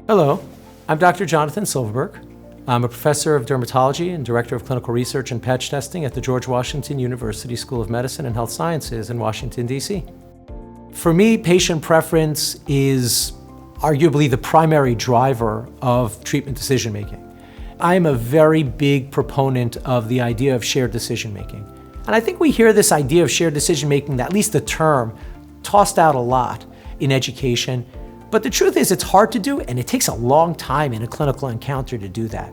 Hello, I'm Dr. Jonathan Silverberg. I'm a professor of dermatology and director of clinical research and patch testing at the George Washington University School of Medicine and Health Sciences in Washington, D.C. For me, patient preference is arguably the primary driver of treatment decision-making. I'm a very big proponent of the idea of shared decision-making. And I think we hear this idea of shared decision-making, at least the term, tossed out a lot in education. But the truth is it's hard to do, and it takes a long time in a clinical encounter to do that.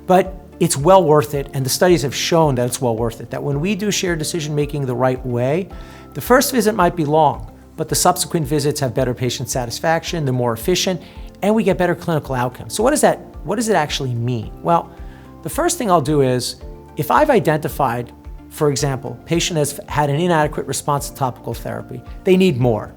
But it's well worth it, and the studies have shown that it's well worth it, that when we do shared decision-making the right way, the first visit might be long, but the subsequent visits have better patient satisfaction, they're more efficient, and we get better clinical outcomes. So what does it actually mean? Well, the first thing I'll do is, if I've identified, for example, patient has had an inadequate response to topical therapy, they need more.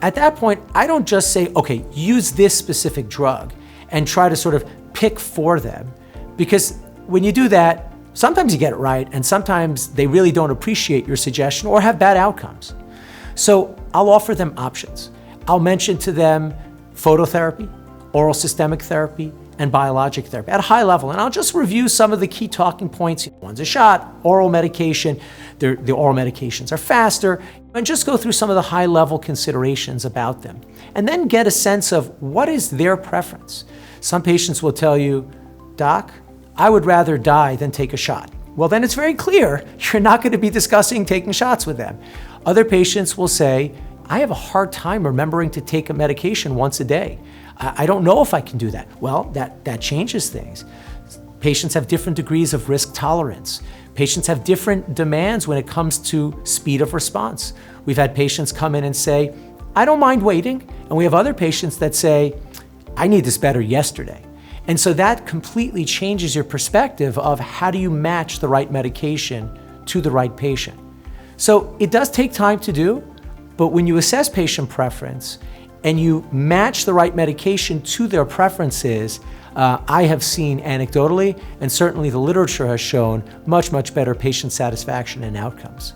At that point, I don't just say, okay, use this specific drug and try to sort of pick for them, because when you do that, sometimes you get it right, and sometimes they really don't appreciate your suggestion or have bad outcomes. So I'll offer them options. I'll mention to them phototherapy, oral systemic therapy, and biologic therapy at a high level. And I'll just review some of the key talking points. One's a shot, oral medication, the oral medications are faster, and just go through some of the high level considerations about them. And then get a sense of what is their preference. Some patients will tell you, Doc, I would rather die than take a shot. Well, then it's very clear you're not going to be discussing taking shots with them. Other patients will say, I have a hard time remembering to take a medication once a day. I don't know if I can do that. Well, that changes things. Patients have different degrees of risk tolerance. Patients have different demands when it comes to speed of response. We've had patients come in and say, I don't mind waiting. And we have other patients that say, I need this better yesterday. And so that completely changes your perspective of how do you match the right medication to the right patient. So it does take time to do, but when you assess patient preference and you match the right medication to their preferences, I have seen anecdotally, and certainly the literature has shown, much, much better patient satisfaction and outcomes.